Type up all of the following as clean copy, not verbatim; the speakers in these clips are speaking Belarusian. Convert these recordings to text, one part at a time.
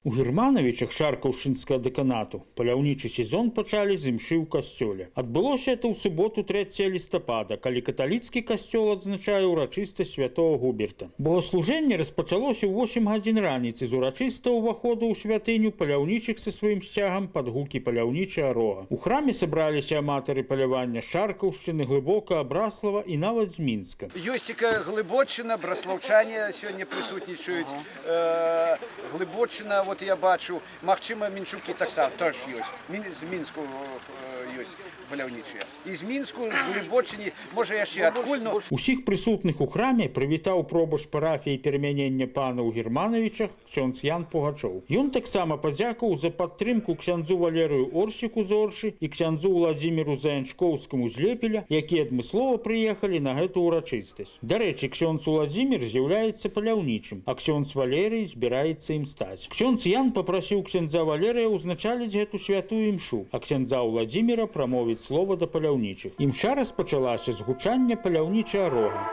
У Германовичах Шаркаўшчынскага дэканату паляўнічы сезон пачалі з імшы ў касцёле. Адбылося это ў суботу 3 лістапада, калі каталіцкі касцёл адзначае ўрачыстасць святого Губерта. Богаслужэнне распачалося ў 8 гадзін раніцы з урачыстага ўваходу ў святыню паляўнічых са сваім сцягам пад гукі паляўнічага рога. У храме сабраліся аматары палявання Шаркаўшчыны, Глыбока, Браслава і нават з Мінска. Ёсць Глыбочына, браслаўчане сёння прысутнічаюць. Глыбочына, я бачу, магчыма, Мінчукі таксама тоже ёсць. З Мінску ёсць паляўнічыя. І з Мінску, з Глыбочыні, можа яшчэ адкуль. Усіх прысутных у храме прывітаў пробашч парафіі перамянення пана ў Германовичах ксёндз Ян Пугачоў. Ён таксама падзякаваў за падтрымку ксяндзу Валерыю Оршчыку з Оршы і ксяндзу Владзіміру Заянчкоўскаму з Лепеля, якія адмыслова прыехалі на гэту ўрачыстасць. Дарэчы, ксёндз Уладзімір з'яўляецца паляўнічым, а ксёндз Валерый збіраецца ім стаць. Ксёндз Ян папрасіў ксяндза Валерыя ўзначаліць гэту святую імшу, а ксяндза Уладзіміра прамовіць слова да паляўнічых. Імша распачалася з гучання паляўнічага рога.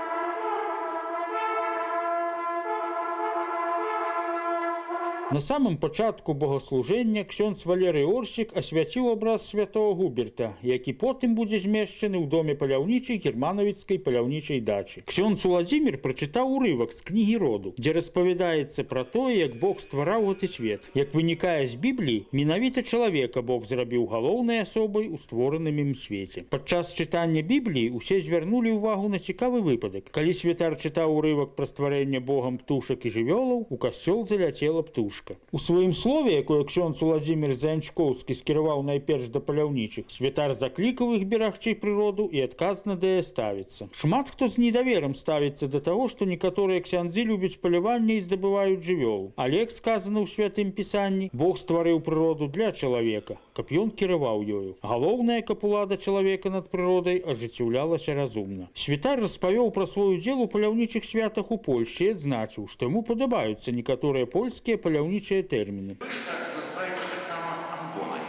На самым пачатку богаслужэння ксёндз Валерый Оршчык асвяціў абраз святого Губерта, які потым будзе змешчаны ў доме паляўнічай германовіцкай паляўнічай дачы. Ксёндз Уладзімір прачытаў урывак з кнігі роду, дзе распавядаецца пра тое, як Бог ствараў гэты свет. Як вынікае з Бібліі, менавіта чалавека Бог зрабіў галоўнай асобай у створаным ім свеце. Падчас чытання Бібліі усе звярнулі ўвагу на цікавы выпадак. Калі святар чытаў урывак пра стварэнне Богам птушак і жывёлаў, у касцёл заляцела птушка. У сваім слове, якое ксёндз Уладзімір Заянчкоўскі скіраваў найперш да паляўнічых, святар заклікаў іх берагчы прыроду і адказна да яе ставіцца. Шмат хто з недаверам ставіцца да таго, што некаторыя ксяндзы любяць паляванне і здабываюць жывёлу. Але, як сказана ў святым пісанні, Бог стварыў прыроду для чалавека, каб ён кіраваў ёю. Галоўнае, каб улада чалавека над прыродай ажыццяўлялася разумна. Святар распавёў пра свой удзел у паляўнічых святах у Польшчы і адзначыў, што яму падабаюцца некаторыя польскія паляўнічыя терміны. Вышка называецца таксама амбонай.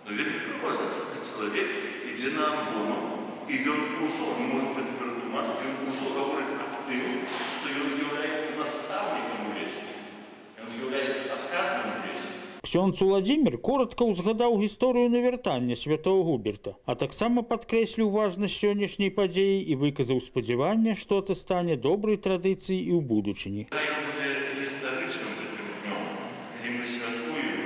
Но вельмі прыгожа, чалавек ідзе на амбону, і ён ужо, мы можам гэта ператлумачыць, ён ужо гаворыць аб тым, што ён з'яўляецца настаўнікам у лесе. Ён з'яўляецца адказным у лесе. Ксёндз Уладзімір коротка ўзгадаў гісторыю навяртання святого Губерта, а таксама падкрэсліў важнасць сённяшняй падзеі і выказаў спадзяванне, што гэта стане добрай традыцыяй і ў будучыні. Ён будзе гістарычным гэтым днём, калі мы святкуем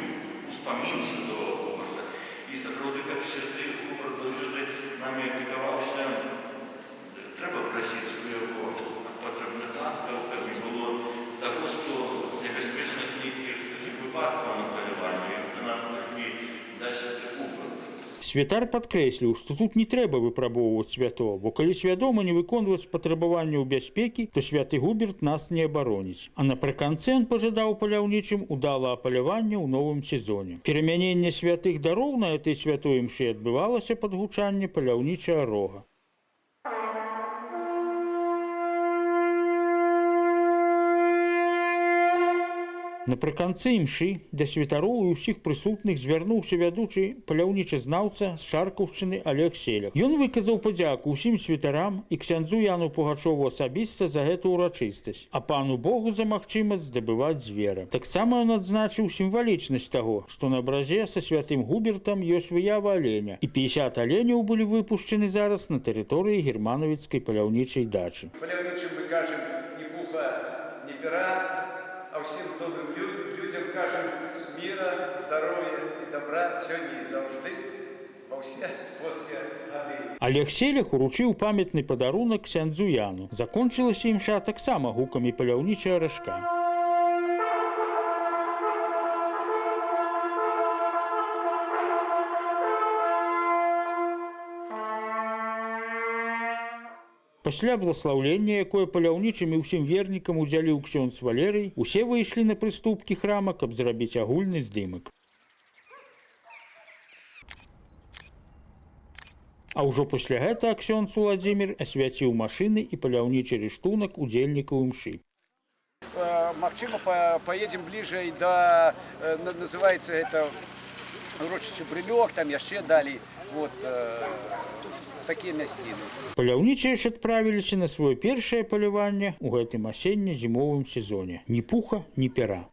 успамін святого Губерта. І сапраўды, каб святы Губерт заўсёды намі апекаваўся, трэба прасіць у яго патрэбных ласкаў, каб не было таго, што небяспечных нейкіх выпадкаў на паляванні, гэта нам толькі дасць святы Губерт. Святар падкрэсліў, што тут не трэба выпрабоўваць святого, бо калі свядома не выконваць патрабаванняў бяспекі, то святы Губерт нас не абароніць. А напрыканцы ён пажадаў паляўнічым удалага палявання ў новым сезоне. Перамяненне святых дароў на этой святой імшы адбывалася пад гучанне паляўнічага рога. Напрыканцы імшы да святароў і ўсіх прысутных звярнуўся вядучы паляўнічазнаўца з Шаркаўшчыны Олег Селях. Ён выказаў падзяку ўсім святарам і ксяндзу Яну Пугачову асабіста за гэту ўрачыстасць, а пану Богу за магчымасць здабываць звера. Таксама ён адзначыў сімвалічнасць таго, што на абразе са святым Губертам ёсць выява аленя, і 50 аленяў былі выпушчаны зараз на тэрыторыі германовіцкай паляўнічай дачы. Паляўнічым мы кажам ні пуха, ні пера, а ўсім добрым людзям кажам міра, здароўя і добра сёння і заўжды па ўсе поскія гады. Олег Селях уручыў памятны падарунак ксяндзу Яну. Закончылася імша таксама гукамі паляўнічага ражка. Пасля благословлення, якое паляўнічым і ўсім вернікам удзяліў ксёндз Валерый, усе выйшлі на прыступкі храма, каб зрабіць агульны здымак. А ўжо пасля гэтага ксёндз Уладзімір асвяціў машыны і паляўнічы рыштунак удзельнікаў імшы. Магчыма, поедем бліжэй да, называецца гэта урочышча Брылёк, там яшчэ далей. Такія мясціны. Паляўнічыя ж адправіліся на сваё першае паляванне ў гэтым асенне-зімовым сезоне. Ні пуха, ні пера.